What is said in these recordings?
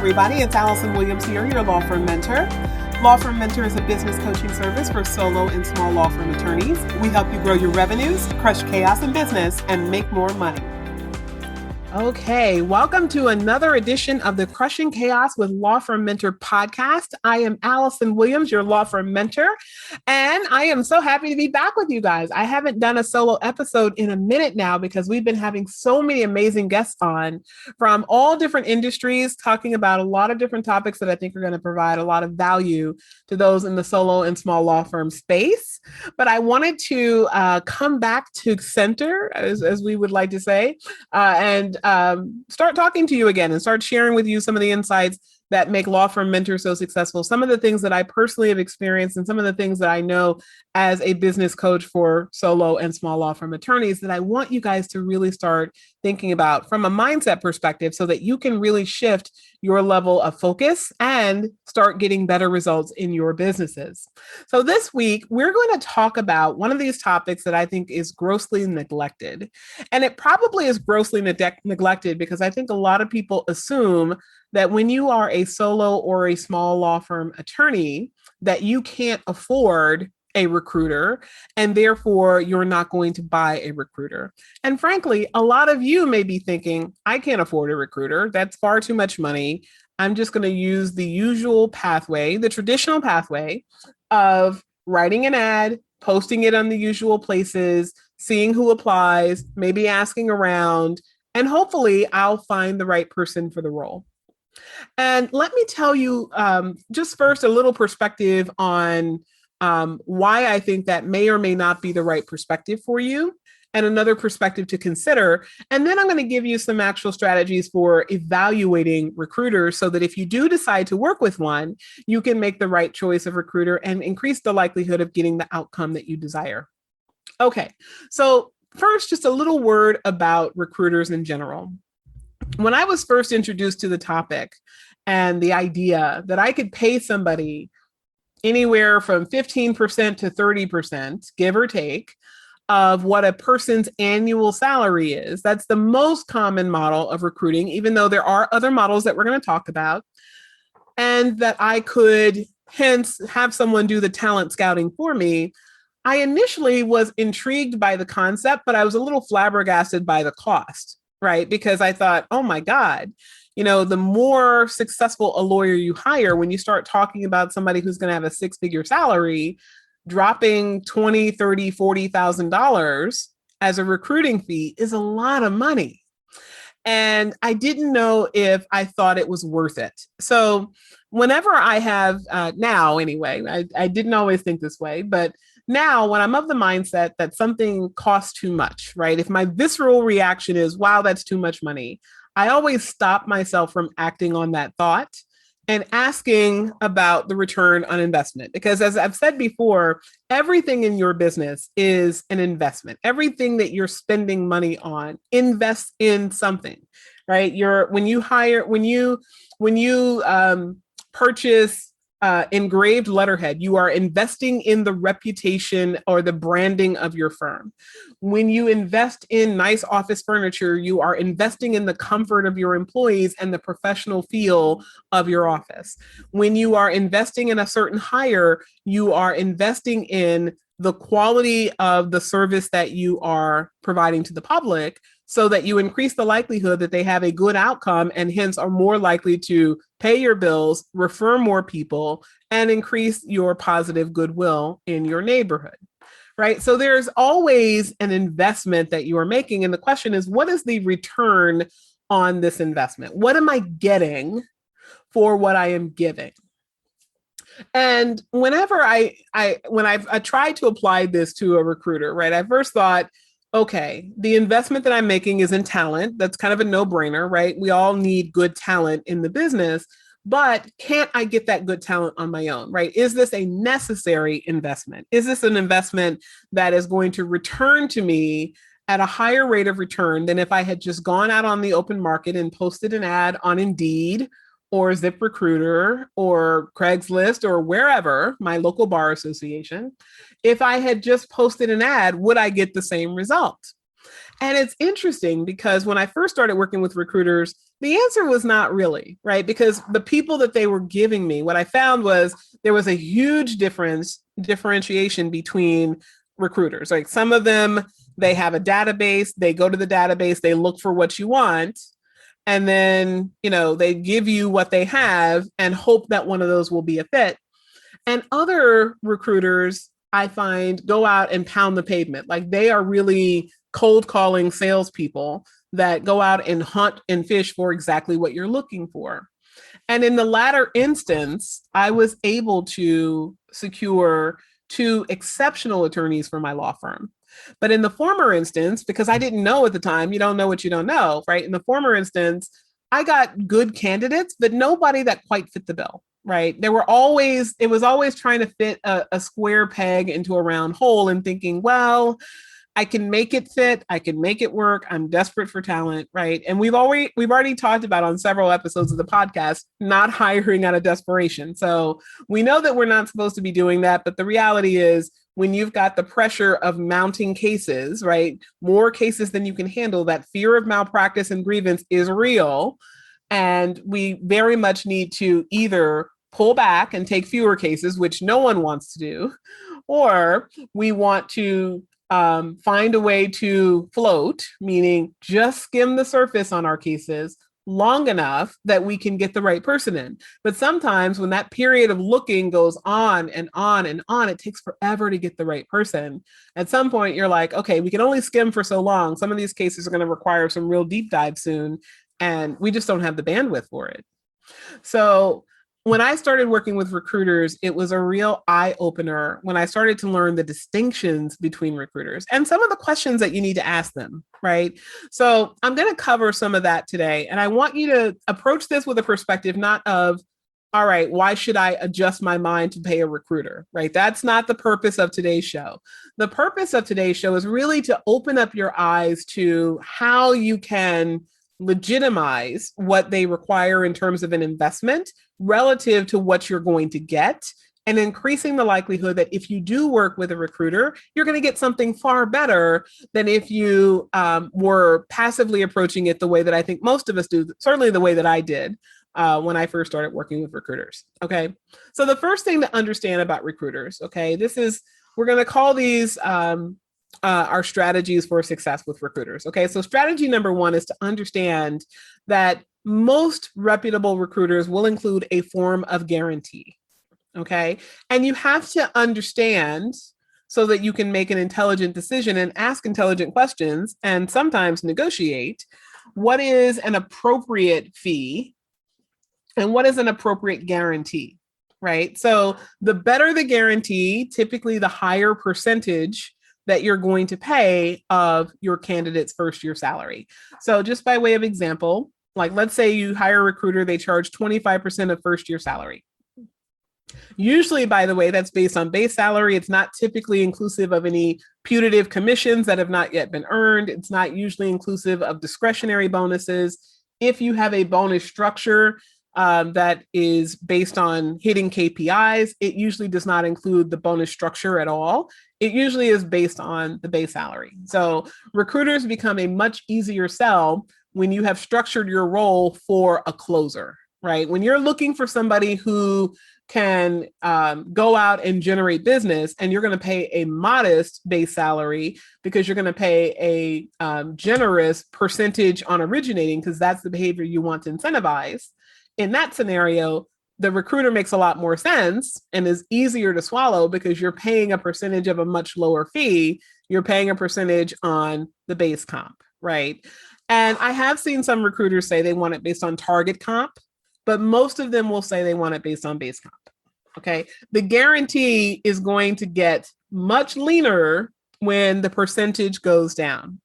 everybody. It's Allison Williams here, your law firm mentor. Law Firm Mentor is a business coaching service for solo and small law firm attorneys. We help you grow your revenues, crush chaos in business, and make more money. Okay, welcome to another edition of the Crushing Chaos with Law Firm Mentor podcast. I am Allison Williams, your law firm mentor, and I am so happy to be back with you guys. I haven't done a solo episode in a minute now because we've been having so many amazing guests on from all different industries, talking about a lot of different topics that I think are going to provide a lot of value to those in the solo and small law firm space. But I wanted to come back to center, as we would like to say, and start talking to you again and start sharing with you some of the insights that make Law Firm Mentor so successful, some of the things that I personally have experienced and some of the things that I know as a business coach for solo and small law firm attorneys that I want you guys to really start thinking about from a mindset perspective so that you can really shift your level of focus and start getting better results in your businesses. So this week, we're going to talk about one of these topics that I think is grossly neglected. And it probably is grossly neglected because I think a lot of people assume that when you are a solo or a small law firm attorney, that you can't afford a recruiter, and therefore you're not going to buy a recruiter. And frankly, a lot of you may be thinking, I can't afford a recruiter. That's far too much money. I'm just going to use the usual pathway, the traditional pathway of writing an ad, posting it on the usual places, seeing who applies, maybe asking around, and hopefully I'll find the right person for the role. And let me tell you just first a little perspective on why I think that may or may not be the right perspective for you, and another perspective to consider. And then I'm going to give you some actual strategies for evaluating recruiters so that if you do decide to work with one, you can make the right choice of recruiter and increase the likelihood of getting the outcome that you desire. Okay, so first, just a little word about recruiters in general. When I was first introduced to the topic and the idea that I could pay somebody anywhere from 15% to 30%, give or take, of what a person's annual salary is, that's the most common model of recruiting, even though there are other models that we're going to talk about, and that I could hence have someone do the talent scouting for me. I initially was intrigued by the concept, but I was a little flabbergasted by the cost. Right? Because I thought, oh my God, the more successful a lawyer you hire, when you start talking about somebody who's going to have a six-figure salary, dropping $20,000, $30,000, $40,000 as a recruiting fee is a lot of money. And I didn't know if I thought it was worth it. So whenever I have now, anyway, I didn't always think this way, but now, when I'm of the mindset that something costs too much, right? If my visceral reaction is, wow, that's too much money, I always stop myself from acting on that thought and asking about the return on investment. Because as I've said before, everything in your business is an investment. Everything that you're spending money on, invest in something, right? When you purchase engraved letterhead, you are investing in the reputation or the branding of your firm. When you invest in nice office furniture, you are investing in the comfort of your employees and the professional feel of your office. When you are investing in a certain hire, you are investing in the quality of the service that you are providing to the public, so that you increase the likelihood that they have a good outcome and hence are more likely to pay your bills, refer more people, and increase your positive goodwill in your neighborhood, right? So there's always an investment that you are making. And the question is, what is the return on this investment? What am I getting for what I am giving? And whenever I tried to apply this to a recruiter, right, I first thought, okay, the investment that I'm making is in talent. That's kind of a no-brainer, right? We all need good talent in the business, but can't I get that good talent on my own, right? Is this a necessary investment? Is this an investment that is going to return to me at a higher rate of return than if I had just gone out on the open market and posted an ad on Indeed or ZipRecruiter or Craigslist or wherever, my local bar association? If I had just posted an ad, would I get the same result? And it's interesting because when I first started working with recruiters, the answer was not really, right? Because the people that they were giving me, what I found was there was a huge differentiation between recruiters. Like some of them, they have a database, they go to the database, they look for what you want, and then, they give you what they have and hope that one of those will be a fit. And other recruiters, I find, go out and pound the pavement. Like they are really cold calling salespeople that go out and hunt and fish for exactly what you're looking for. And in the latter instance, I was able to secure two exceptional attorneys for my law firm. But in the former instance, because I didn't know at the time, you don't know what you don't know, right? In the former instance, I got good candidates, but nobody that quite fit the bill, right? It was always trying to fit a square peg into a round hole and thinking, well, I can make it fit. I can make it work. I'm desperate for talent, right? And we've already talked about on several episodes of the podcast, not hiring out of desperation. So we know that we're not supposed to be doing that. But the reality is when you've got the pressure of mounting cases, right? More cases than you can handle, that fear of malpractice and grievance is real. And we very much need to either pull back and take fewer cases, which no one wants to do, or we want to find a way to float, meaning just skim the surface on our cases long enough that we can get the right person in. But sometimes when that period of looking goes on and on and on, it takes forever to get the right person. At some point, you're like, okay, we can only skim for so long. Some of these cases are going to require some real deep dive soon, and we just don't have the bandwidth for it. So when I started working with recruiters, it was a real eye opener when I started to learn the distinctions between recruiters and some of the questions that you need to ask them, right? So I'm going to cover some of that today. And I want you to approach this with a perspective, not of, all right, why should I adjust my mind to pay a recruiter, right? That's not the purpose of today's show. The purpose of today's show is really to open up your eyes to how you can legitimize what they require in terms of an investment relative to what you're going to get, and increasing the likelihood that if you do work with a recruiter, you're going to get something far better than if you were passively approaching it the way that I think most of us do, certainly the way that I did when I first started working with recruiters. Okay. So the first thing to understand about recruiters, okay, we're going to call these our strategies for success with recruiters. Okay, so strategy number one is to understand that most reputable recruiters will include a form of guarantee. Okay, and you have to understand so that you can make an intelligent decision and ask intelligent questions and sometimes negotiate what is an appropriate fee and what is an appropriate guarantee, right? So the better the guarantee, typically the higher percentage that you're going to pay of your candidate's first year salary. So just by way of example, like let's say you hire a recruiter, they charge 25% of first year salary. Usually, by the way, that's based on base salary. It's not typically inclusive of any putative commissions that have not yet been earned. It's not usually inclusive of discretionary bonuses. If you have a bonus structure that is based on hitting KPIs, it usually does not include the bonus structure at all. It usually is based on the base salary. So recruiters become a much easier sell when you have structured your role for a closer, right? When you're looking for somebody who can go out and generate business, and you're going to pay a modest base salary because you're going to pay a generous percentage on originating because that's the behavior you want to incentivize. In that scenario, the recruiter makes a lot more sense and is easier to swallow because you're paying a percentage of a much lower fee. You're paying a percentage on the base comp, right? And I have seen some recruiters say they want it based on target comp, but most of them will say they want it based on base comp. Okay. The guarantee is going to get much leaner when the percentage goes down.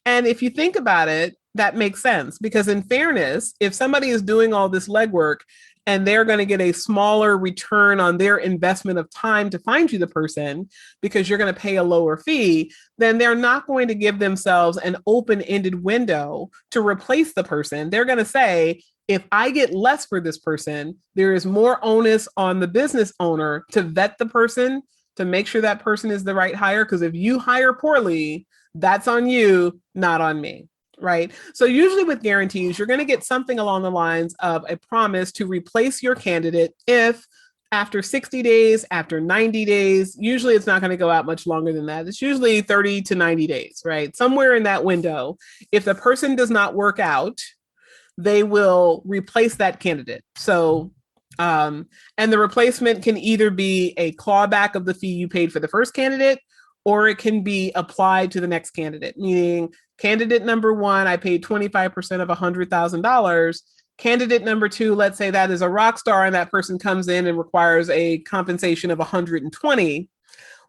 And if you think about it, that makes sense because in fairness, if somebody is doing all this legwork and they're going to get a smaller return on their investment of time to find you the person because you're going to pay a lower fee, then they're not going to give themselves an open-ended window to replace the person. They're going to say, if I get less for this person, there is more onus on the business owner to vet the person, to make sure that person is the right hire. Because if you hire poorly, That's on you, not on me. Right. So usually with guarantees, you're going to get something along the lines of a promise to replace your candidate if after 60 days, after 90 days, usually it's not going to go out much longer than that. It's usually 30 to 90 days, right? Somewhere in that window. If the person does not work out, they will replace that candidate. So, and the replacement can either be a clawback of the fee you paid for the first candidate, or it can be applied to the next candidate, meaning candidate number one, I paid 25% of $100,000. Candidate number two, let's say that is a rock star and that person comes in and requires a compensation of 120.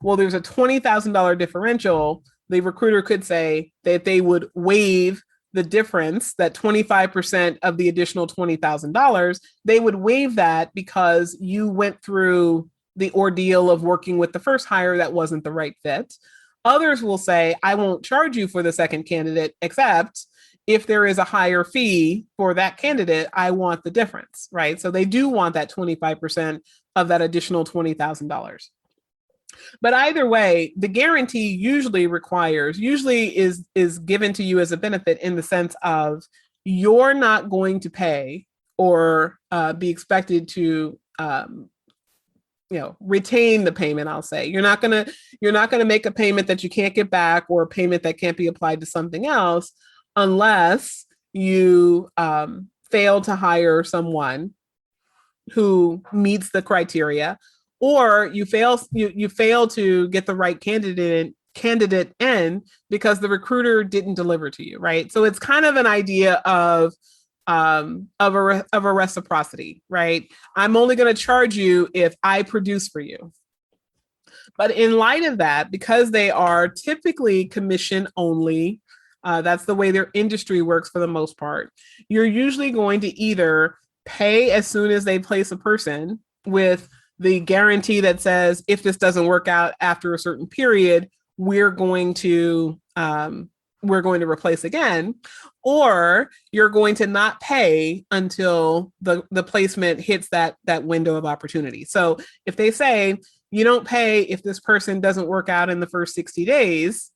Well, there's a $20,000 differential. The recruiter could say that they would waive the difference, that 25% of the additional $20,000, they would waive that because you went through the ordeal of working with the first hire that wasn't the right fit. Others will say, I won't charge you for the second candidate, except if there is a higher fee for that candidate, I want the difference, right? So they do want that 25% of that additional $20,000. But either way, the guarantee usually is given to you as a benefit in the sense of you're not going to pay or be expected to retain the payment. I'll say you're not gonna make a payment that you can't get back or a payment that can't be applied to something else unless you fail to hire someone who meets the criteria, or you fail to get the right candidate in because the recruiter didn't deliver to you, right? So it's kind of an idea of a reciprocity, right? I'm only going to charge you if I produce for you. But in light of that, because they are typically commission only, that's the way their industry works for the most part, you're usually going to either pay as soon as they place a person with the guarantee that says, if this doesn't work out after a certain period, we're going to replace again, or you're going to not pay until the placement hits that window of opportunity. So if they say you don't pay if this person doesn't work out in the first 60 days,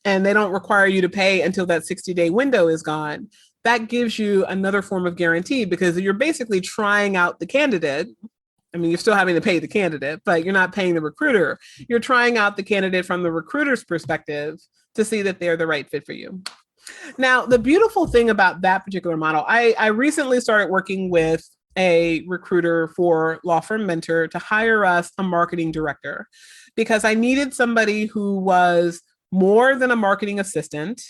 and they don't require you to pay until that 60-day window is gone, that gives you another form of guarantee because you're basically trying out the candidate. I mean, you're still having to pay the candidate, but you're not paying the recruiter. You're trying out the candidate from the recruiter's perspective to see that they're the right fit for you. Now, the beautiful thing about that particular model, I recently started working with a recruiter for Law Firm Mentor to hire us a marketing director because I needed somebody who was more than a marketing assistant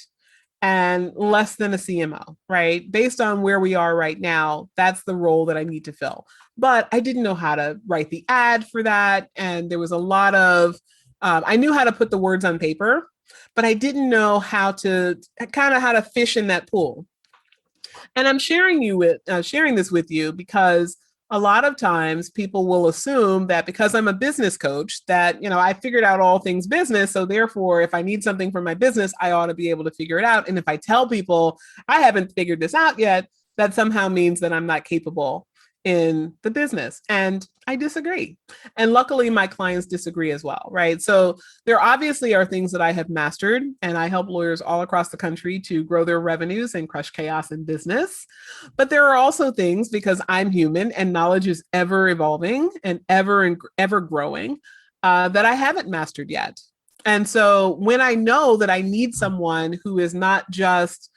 and less than a CMO, right? Based on where we are right now, that's the role that I need to fill. But I didn't know how to write the ad for that. And there was a lot of, I knew how to put the words on paper, but I didn't know how to fish in that pool. And I'm sharing this with you because a lot of times people will assume that because I'm a business coach that, I figured out all things business. So therefore, if I need something for my business, I ought to be able to figure it out. And if I tell people I haven't figured this out yet, that somehow means that I'm not capable in the business. And I disagree. And luckily, my clients disagree as well, right? So there obviously are things that I have mastered, and I help lawyers all across the country to grow their revenues and crush chaos in business. But there are also things, because I'm human and knowledge is ever evolving and ever growing, that I haven't mastered yet. And so when I know that I need someone who is not just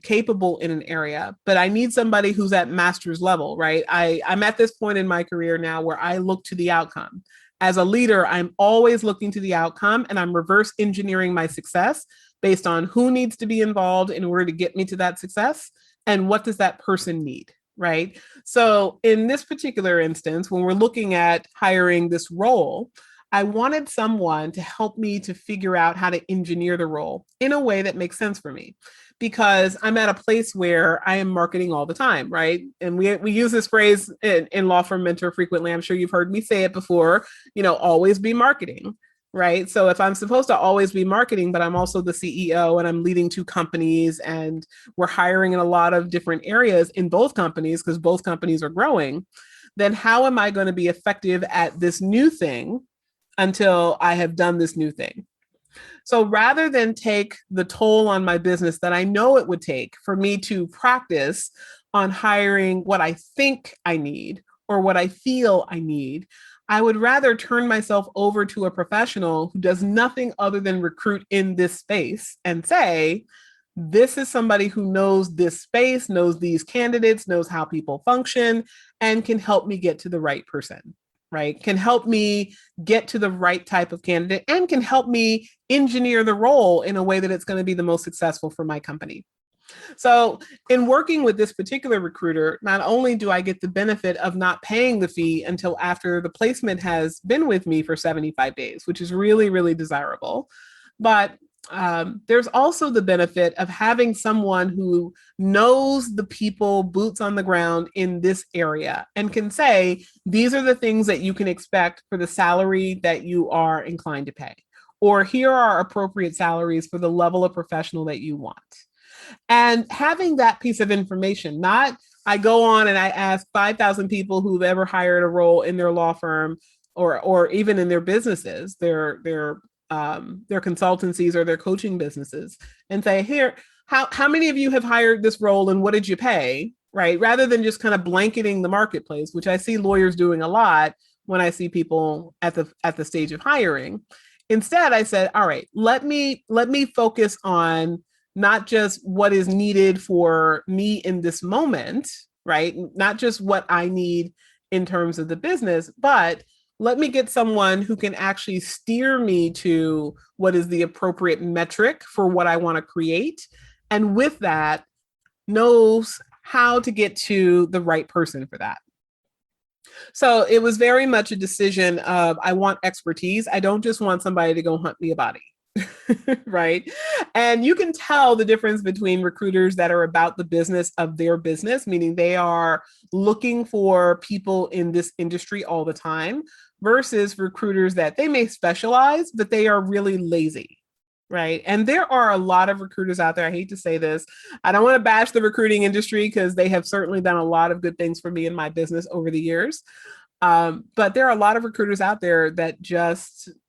capable in an area, but I need somebody who's at master's level, right? I'm at this point in my career now where I look to the outcome. As a leader, I'm always looking to the outcome and I'm reverse engineering my success based on who needs to be involved in order to get me to that success and what does that person need, right? So in this particular instance, when we're looking at hiring this role, I wanted someone to help me to figure out how to engineer the role in a way that makes sense for me. Because I'm at a place where I am marketing all the time, right? And we use this phrase in Law Firm Mentor frequently. I'm sure you've heard me say it before, always be marketing, right? So if I'm supposed to always be marketing, but I'm also the CEO and I'm leading two companies and we're hiring in a lot of different areas in both companies because both companies are growing, then how am I going to be effective at this new thing until I have done this new thing? So rather than take the toll on my business that I know it would take for me to practice on hiring what I think I need or what I feel I need, I would rather turn myself over to a professional who does nothing other than recruit in this space and say, this is somebody who knows this space, knows these candidates, knows how people function, and can help me get to the right person, right? Can help me get to the right type of candidate and can help me engineer the role in a way that it's going to be the most successful for my company. So, in working with this particular recruiter, not only do I get the benefit of not paying the fee until after the placement has been with me for 75 days, which is really, really desirable, but there's also the benefit of having someone who knows the people, boots on the ground in this area, and can say, these are the things that you can expect for the salary that you are inclined to pay. Or here are appropriate salaries for the level of professional that you want. And having that piece of information, not I go on and I ask 5,000 people who've ever hired a role in their law firm or even in their businesses, their consultancies or their coaching businesses, and say, here, how many of you have hired this role and what did you pay? Right? Rather than just kind of blanketing the marketplace, which I see lawyers doing a lot when I see people at the stage of hiring. Instead, I said, all right, let me focus on not just what is needed for me in this moment, right? Not just what I need in terms of the business, but let me get someone who can actually steer me to what is the appropriate metric for what I want to create. And with that, knows how to get to the right person for that. So it was very much a decision of, I want expertise. I don't just want somebody to go hunt me a body. Right. And you can tell the difference between recruiters that are about the business of their business, meaning they are looking for people in this industry all the time, versus recruiters that they may specialize, but they are really lazy. Right. And there are a lot of recruiters out there. I hate to say this. I don't want to bash the recruiting industry because they have certainly done a lot of good things for me in my business over the years. But there are a lot of recruiters out there that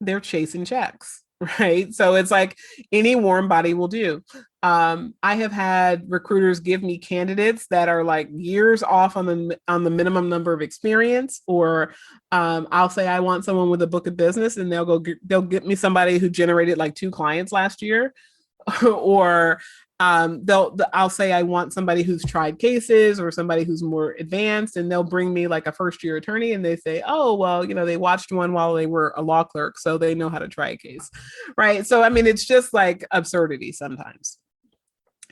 they're chasing checks. Right. So it's like any warm body will do. I have had recruiters give me candidates that are like years off on the minimum number of experience, or I'll say I want someone with a book of business, and they'll get me somebody who generated like 2 clients last year, or I'll say I want somebody who's tried cases or somebody who's more advanced, and they'll bring me like a first-year attorney, and they say, oh, well, they watched one while they were a law clerk, so they know how to try a case. Right. So, I mean, it's just like absurdity sometimes.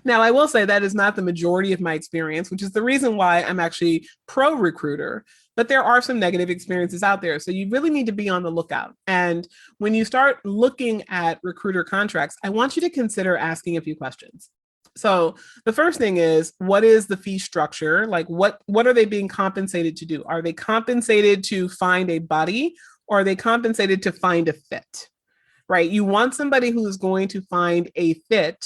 Now, I will say that is not the majority of my experience, which is the reason why I'm actually pro recruiter. But there are some negative experiences out there. So you really need to be on the lookout. And when you start looking at recruiter contracts, I want you to consider asking a few questions. So the first thing is, what is the fee structure? Like what are they being compensated to do? Are they compensated to find a buddy, or are they compensated to find a fit? Right? You want somebody who is going to find a fit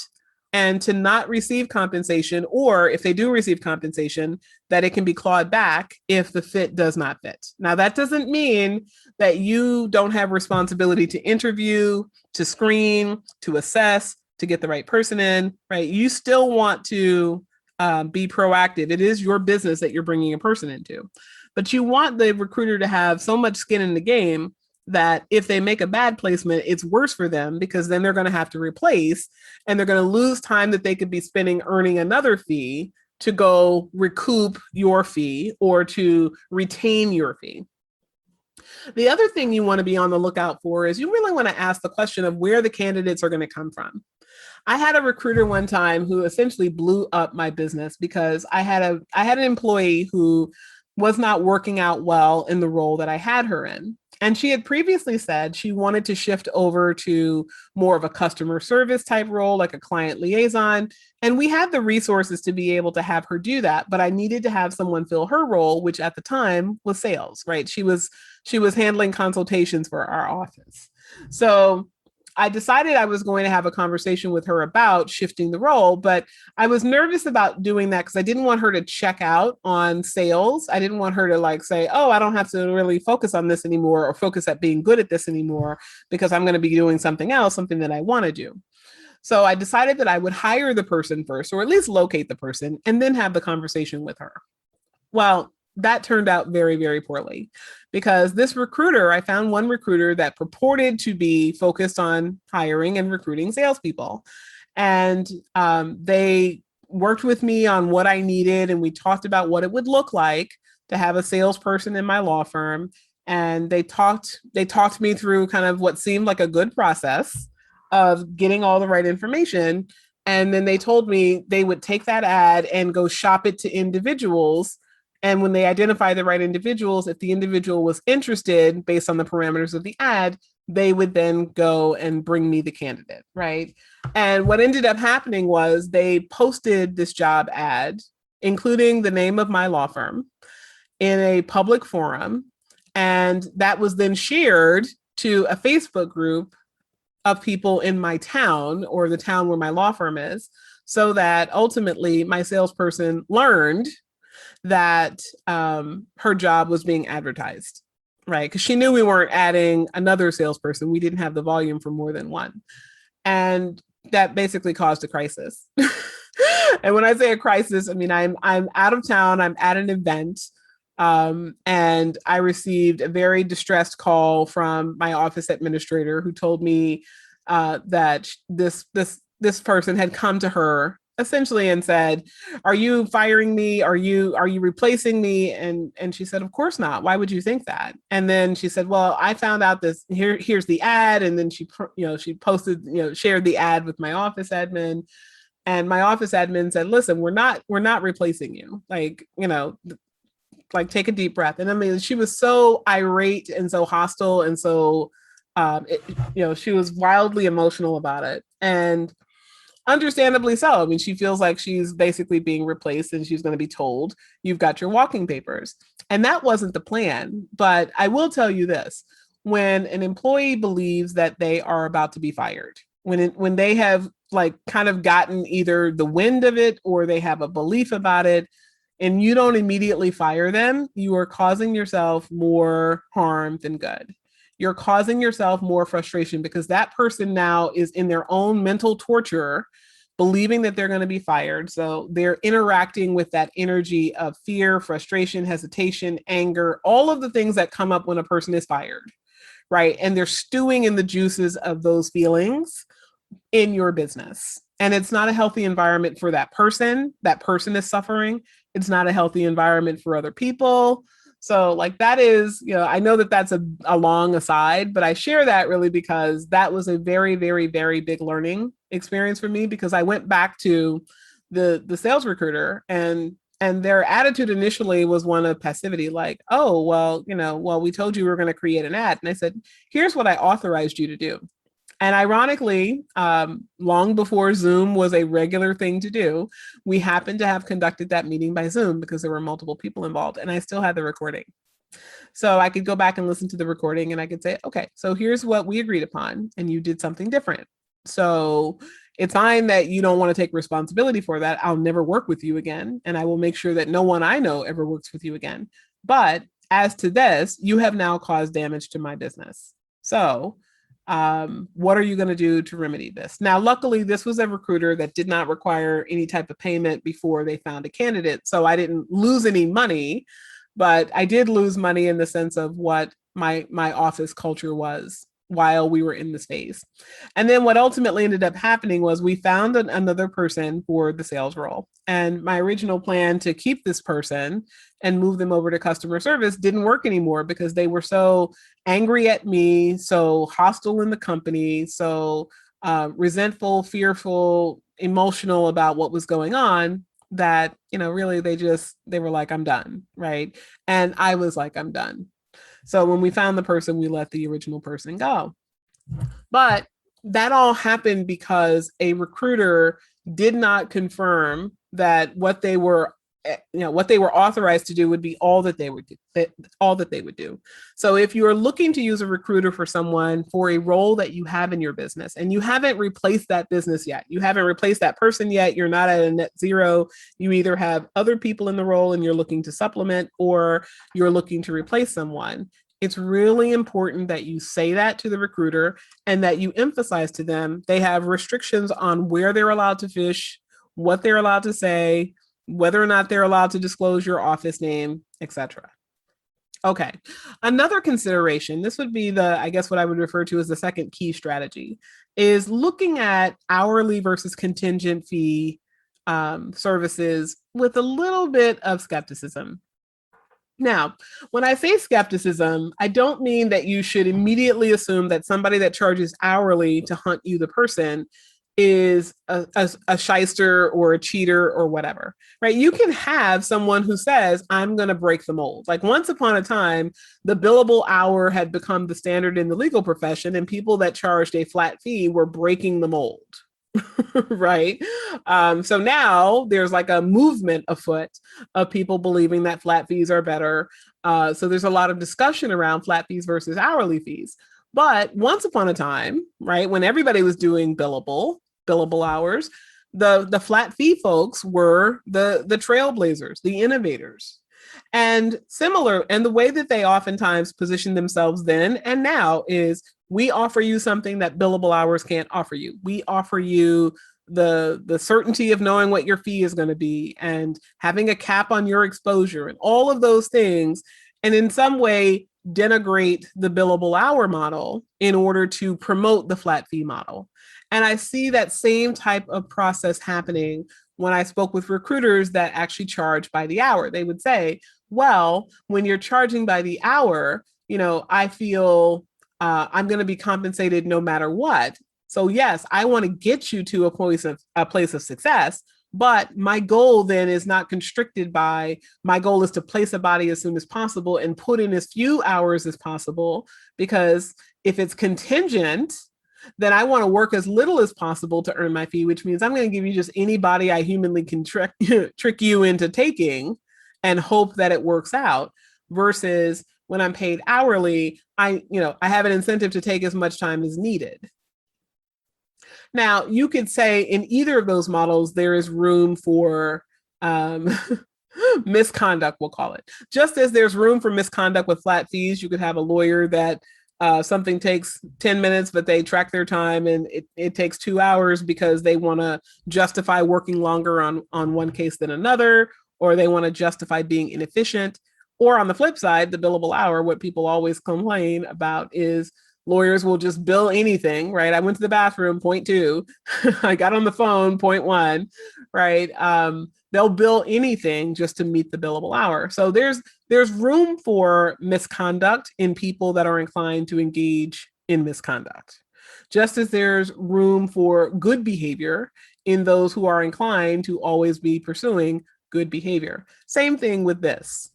and to not receive compensation, or if they do receive compensation, that it can be clawed back if the fit does not fit. Now, that doesn't mean that you don't have responsibility to interview, to screen, to assess, to get the right person in, right? You still want to be proactive. It is your business that you're bringing a person into, but you want the recruiter to have so much skin in the game that if they make a bad placement, it's worse for them, because then they're going to have to replace, and they're going to lose time that they could be spending earning another fee to go recoup your fee or to retain your fee. The other thing you want to be on the lookout for is you really want to ask the question of where the candidates are going to come from. I had a recruiter one time who essentially blew up my business because I had an employee who was not working out well in the role that I had her in. And she had previously said she wanted to shift over to more of a customer service type role, like a client liaison. And we had the resources to be able to have her do that. But I needed to have someone fill her role, which at the time was sales, right? She was handling consultations for our office. So I decided I was going to have a conversation with her about shifting the role, but I was nervous about doing that because I didn't want her to check out on sales. I didn't want her to like say, oh, I don't have to really focus on this anymore or focus at being good at this anymore because I'm going to be doing something else, something that I want to do. So I decided that I would hire the person first, or at least locate the person, and then have the conversation with her. Well, that turned out very, very poorly because this recruiter, I found one recruiter that purported to be focused on hiring and recruiting salespeople. And they worked with me on what I needed, and we talked about what it would look like to have a salesperson in my law firm. And they talked me through kind of what seemed like a good process of getting all the right information. And then they told me they would take that ad and go shop it to individuals. And when they identify the right individuals, if the individual was interested based on the parameters of the ad, they would then go and bring me the candidate, right? And what ended up happening was they posted this job ad, including the name of my law firm, in a public forum. And that was then shared to a Facebook group of people in my town or the town where my law firm is, so that ultimately my salesperson learned that her job was being advertised, right? Because she knew we weren't adding another salesperson. We didn't have the volume for more than one. And that basically caused a crisis. And when I say a crisis, I mean, I'm out of town, I'm at an event, and I received a very distressed call from my office administrator who told me that this person had come to her essentially and said, "Are you firing me? Are you replacing me?" And she said, "Of course not. Why would you think that?" And then she said, "Well, I found out this. Here's the ad." And then she posted, shared the ad with my office admin. And my office admin said, "Listen, we're not replacing you. Like, take a deep breath." And I mean, she was so irate and so hostile and so, she was wildly emotional about it. And understandably so. I mean, she feels like she's basically being replaced and she's going to be told, "You've got your walking papers." And that wasn't the plan. But I will tell you this: when an employee believes that they are about to be fired, when they have kind of gotten either the wind of it or they have a belief about it, and you don't immediately fire them, you are causing yourself more harm than good. You're causing yourself more frustration because that person now is in their own mental torture, believing that they're going to be fired. So they're interacting with that energy of fear, frustration, hesitation, anger, all of the things that come up when a person is fired, right? And they're stewing in the juices of those feelings in your business. And it's not a healthy environment for that person. That person is suffering. It's not a healthy environment for other people. So that is, I know that that's a long aside, but I share that really because that was a very, very, very big learning experience for me, because I went back to the sales recruiter and their attitude initially was one of passivity, like, "Oh, well, we told you we were going to create an ad." And I said, "Here's what I authorized you to do." And ironically, long before Zoom was a regular thing to do, we happened to have conducted that meeting by Zoom because there were multiple people involved, and I still had the recording. So I could go back and listen to the recording and I could say, "Okay, so here's what we agreed upon, and you did something different. So it's fine that you don't want to take responsibility for that. I'll never work with you again, and I will make sure that no one I know ever works with you again. But as to this, you have now caused damage to my business. So what are you going to do to remedy this?" Now, luckily, this was a recruiter that did not require any type of payment before they found a candidate. So I didn't lose any money, but I did lose money in the sense of what my office culture was while we were in the space. And then what ultimately ended up happening was we found another person for the sales role. And my original plan to keep this person and move them over to customer service didn't work anymore because they were so angry at me, so hostile in the company, so resentful, fearful, emotional about what was going on, that, really they were like, "I'm done." Right. And I was like, "I'm done." So when we found the person, we let the original person go. But that all happened because a recruiter did not confirm that what they were what they were authorized to do would be all that they would do, all that they would do. So if you are looking to use a recruiter for someone for a role that you have in your business and you haven't replaced that business yet, you haven't replaced that person yet, you're not at a net zero, you either have other people in the role and you're looking to supplement, or you're looking to replace someone, it's really important that you say that to the recruiter and that you emphasize to them they have restrictions on where they're allowed to fish, what they're allowed to say, whether or not they're allowed to disclose your office name, etc. Okay. Another consideration, this would be I guess what I would refer to as the second key strategy, is looking at hourly versus contingent fee services with a little bit of skepticism. Now, when I say skepticism, I don't mean that you should immediately assume that somebody that charges hourly to hunt you, the person, is a shyster or a cheater or whatever, right? You can have someone who says, I'm going to break the mold. Like once upon a time, the billable hour had become the standard in the legal profession, and people that charged a flat fee were breaking the mold. Right. So now there's like a movement afoot of people believing that flat fees are better. So there's a lot of discussion around flat fees versus hourly fees. But once upon a time, right, when everybody was doing billable hours, the flat fee folks were the trailblazers, the innovators. And the way that they oftentimes position themselves then and now is, we offer you something that billable hours can't offer you. We offer you the certainty of knowing what your fee is going to be and having a cap on your exposure and all of those things. And in some way, denigrate the billable hour model in order to promote the flat fee model. And I see that same type of process happening when I spoke with recruiters that actually charge by the hour. They would say, well, when you're charging by the hour, I feel I'm going to be compensated no matter what. So yes, I want to get you to a place of success, but my goal then is not constricted by, my goal is to place a body as soon as possible and put in as few hours as possible, because if it's contingent, then I want to work as little as possible to earn my fee, which means I'm going to give you just any body I humanly can trick you into taking and hope that it works out, versus when I'm paid hourly, I have an incentive to take as much time as needed. Now, you could say in either of those models, there is room for misconduct, we'll call it. Just as there's room for misconduct with flat fees, you could have a lawyer that something takes 10 minutes, but they track their time and it takes 2 hours because they want to justify working longer on one case than another, or they want to justify being inefficient. Or on the flip side, the billable hour, what people always complain about is lawyers will just bill anything, right? I went to the bathroom, point 2. I got on the phone, point 1, right? They'll bill anything just to meet the billable hour. So there's room for misconduct in people that are inclined to engage in misconduct, just as there's room for good behavior in those who are inclined to always be pursuing good behavior. Same thing with this.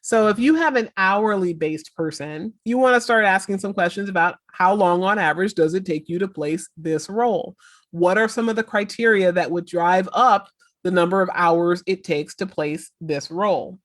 So if you have an hourly based person, you want to start asking some questions about how long on average does it take you to place this role? What are some of the criteria that would drive up the number of hours it takes to place this role?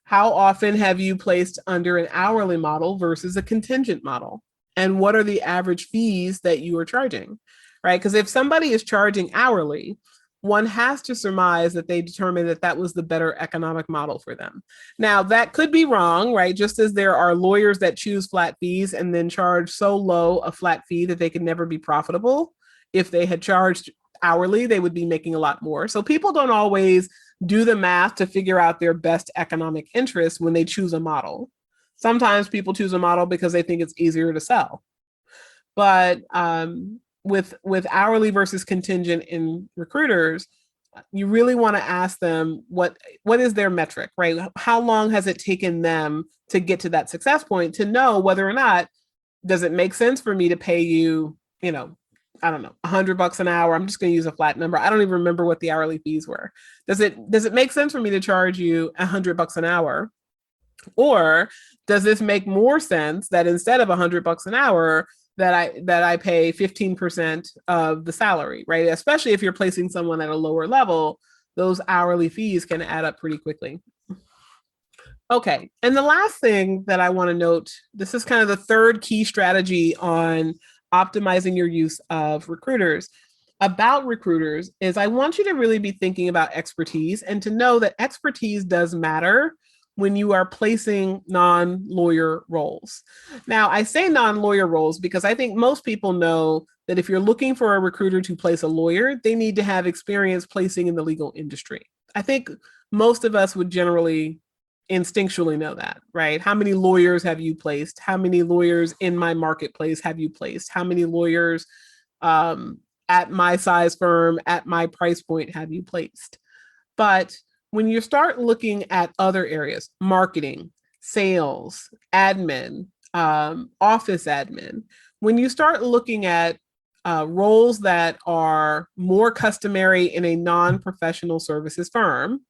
How often have you placed under an hourly model versus a contingent model? And what are the average fees that you are charging, right? Because if somebody is charging hourly, one has to surmise that they determined that that was the better economic model for them. Now, that could be wrong, right? Just as there are lawyers that choose flat fees and then charge so low a flat fee that they could never be profitable. If they had charged hourly, they would be making a lot more. So people don't always do the math to figure out their best economic interest when they choose a model. Sometimes people choose a model because they think it's easier to sell. But with hourly versus contingent in recruiters, you really want to ask them what is their metric, right? How long has it taken them to get to that success point to know whether or not, does it make sense for me to pay you, I don't know, $100 an hour? I'm just going to use a flat number. I don't even remember what the hourly fees were. Does it make sense for me to charge you $100 an hour? Or does this make more sense that instead of $100 an hour, that I pay 15% of the salary, right? Especially if you're placing someone at a lower level, those hourly fees can add up pretty quickly. Okay. And the last thing that I want to note, this is kind of the third key strategy on optimizing your use of recruiters. About recruiters is I want you to really be thinking about expertise and to know that expertise does matter when you are placing non-lawyer roles. Now, I say non-lawyer roles because I think most people know that if you're looking for a recruiter to place a lawyer, they need to have experience placing in the legal industry. I think most of us would generally instinctually know that, right? How many lawyers have you placed? How many lawyers in my marketplace have you placed? How many lawyers at my size firm, at my price point have you placed? But when you start looking at other areas, marketing, sales, admin, office admin, when you start looking at roles that are more customary in a non-professional services firm,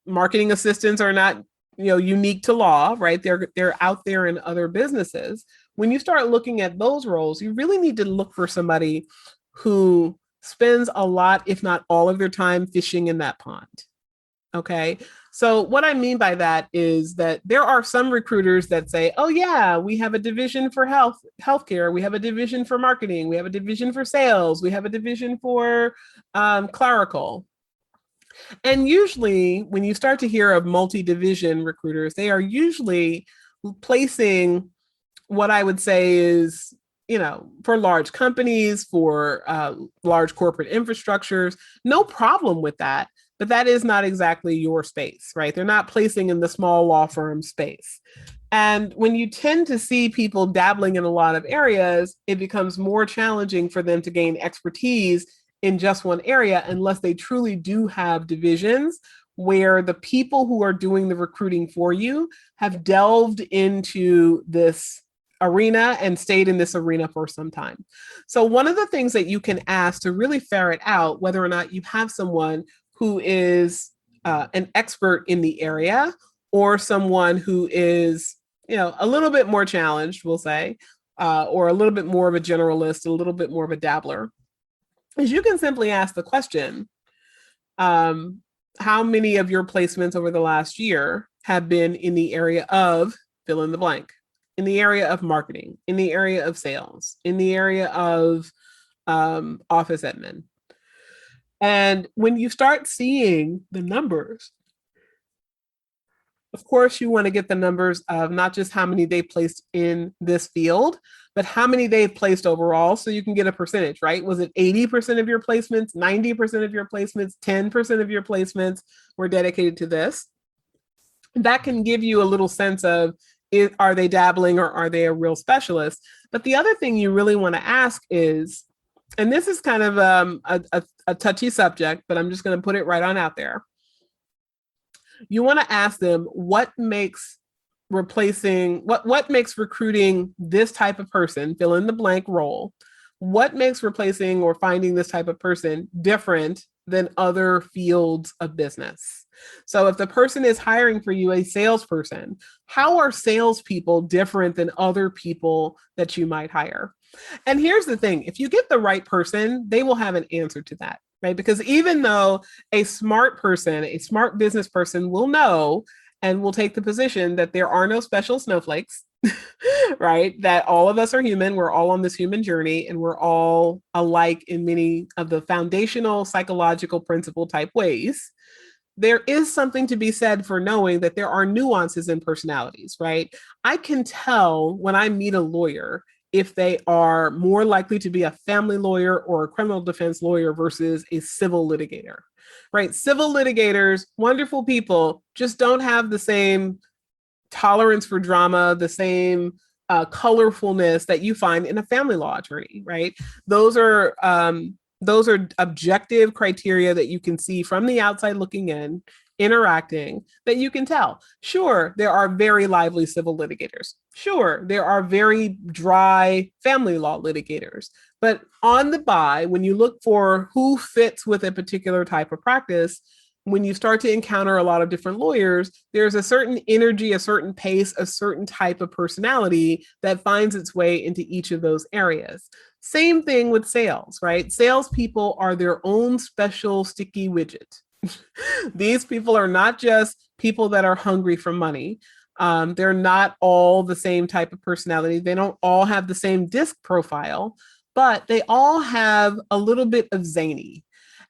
marketing assistants are not, unique to law, right? They're out there in other businesses. When you start looking at those roles, you really need to look for somebody who spends a lot, if not all of their time fishing in that pond. Okay. So what I mean by that is that there are some recruiters that say, oh yeah, we have a division for healthcare. We have a division for marketing. We have a division for sales. We have a division for clerical. And usually when you start to hear of multi-division recruiters, they are usually placing what I would say is, for large companies, for large corporate infrastructures, no problem with that. But that is not exactly your space, right? They're not placing in the small law firm space. And when you tend to see people dabbling in a lot of areas, it becomes more challenging for them to gain expertise in just one area unless they truly do have divisions where the people who are doing the recruiting for you have delved into this arena and stayed in this arena for some time. So one of the things that you can ask to really ferret out whether or not you have someone who is an expert in the area or someone who is, a little bit more challenged, we'll say, or a little bit more of a generalist, a little bit more of a dabbler, is you can simply ask the question, how many of your placements over the last year have been in the area of fill in the blank, in the area of marketing, in the area of sales, in the area of office admin? And when you start seeing the numbers, of course, you want to get the numbers of not just how many they placed in this field, but how many they've placed overall. So you can get a percentage, right? Was it 80% of your placements, 90% of your placements, 10% of your placements were dedicated to this? That can give you a little sense of, are they dabbling or are they a real specialist? But the other thing you really want to ask is, and this is kind of a touchy subject, but I'm just going to put it right on out there. You want to ask them what makes recruiting this type of person, fill in the blank role, what makes replacing or finding this type of person different than other fields of business? So if the person is hiring for you a salesperson, how are salespeople different than other people that you might hire? And here's the thing, if you get the right person, they will have an answer to that, right? Because even though a smart person, a smart business person will know and will take the position that there are no special snowflakes, right? That all of us are human, we're all on this human journey, and we're all alike in many of the foundational psychological principle type ways. There is something to be said for knowing that there are nuances in personalities, right? I can tell when I meet a lawyer if they are more likely to be a family lawyer or a criminal defense lawyer versus a civil litigator, right? Civil litigators, wonderful people, just don't have the same tolerance for drama, the same colorfulness that you find in a family law attorney, right? Those are objective criteria that you can see from the outside looking in, interacting, that you can tell. Sure, there are very lively civil litigators. Sure, there are very dry family law litigators. But on the by, when you look for who fits with a particular type of practice, when you start to encounter a lot of different lawyers, there's a certain energy, a certain pace, a certain type of personality that finds its way into each of those areas. Same thing with sales, right? Salespeople are their own special sticky widget. These people are not just people that are hungry for money. They're not all the same type of personality. They don't all have the same disc profile, but they all have a little bit of zany.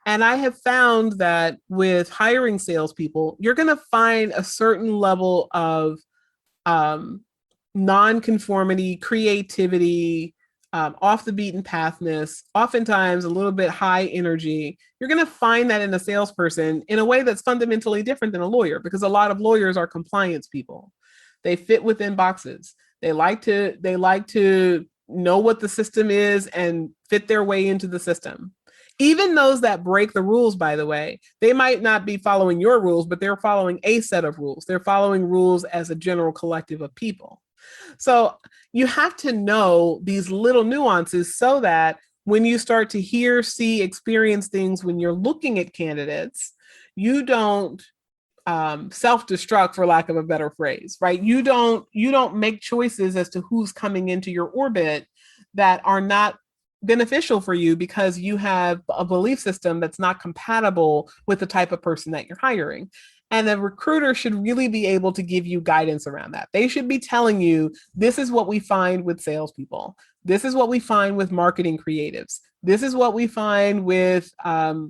And I have found that with hiring salespeople, you're going to find a certain level of um, non-conformity, creativity, off the beaten pathness, oftentimes a little bit high energy. You're going to find that in a salesperson in a way that's fundamentally different than a lawyer, because a lot of lawyers are compliance people. They fit within boxes. They like to know what the system is and fit their way into the system. Even those that break the rules, by the way, they might not be following your rules, but they're following a set of rules. They're following rules as a general collective of people. So you have to know these little nuances so that when you start to hear, see, experience things when you're looking at candidates, you don't self-destruct, for lack of a better phrase, right? You don't make choices as to who's coming into your orbit that are not beneficial for you because you have a belief system that's not compatible with the type of person that you're hiring. And a recruiter should really be able to give you guidance around that. They should be telling you, this is what we find with salespeople. This is what we find with marketing creatives. This is what we find with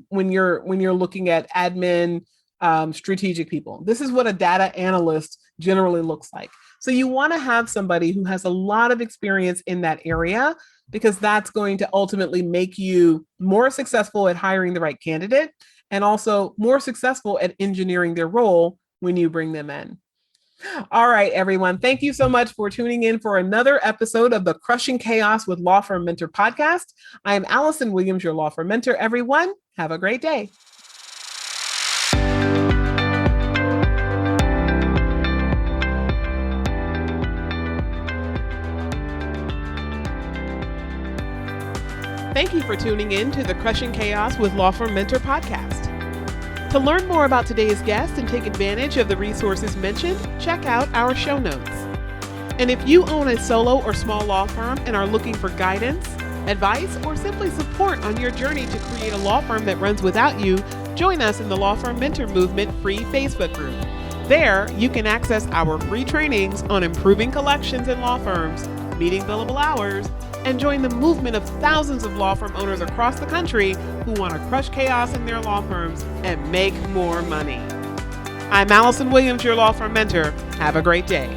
when you're looking at admin strategic people. This is what a data analyst generally looks like. So you want to have somebody who has a lot of experience in that area, because that's going to ultimately make you more successful at hiring the right candidate and also more successful at engineering their role when you bring them in. All right, everyone. Thank you so much for tuning in for another episode of the Crushing Chaos with Law Firm Mentor podcast. I am Allison Williams, your Law Firm Mentor. Everyone, have a great day. Thank you for tuning in to the Crushing Chaos with Law Firm Mentor podcast. To learn more about today's guest and take advantage of the resources mentioned, check out our show notes. And if you own a solo or small law firm and are looking for guidance, advice, or simply support on your journey to create a law firm that runs without you, join us in the Law Firm Mentor Movement free Facebook group. There, you can access our free trainings on improving collections in law firms, meeting billable hours, and join the movement of thousands of law firm owners across the country who want to crush chaos in their law firms and make more money. I'm Allison Williams, your Law Firm Mentor. Have a great day.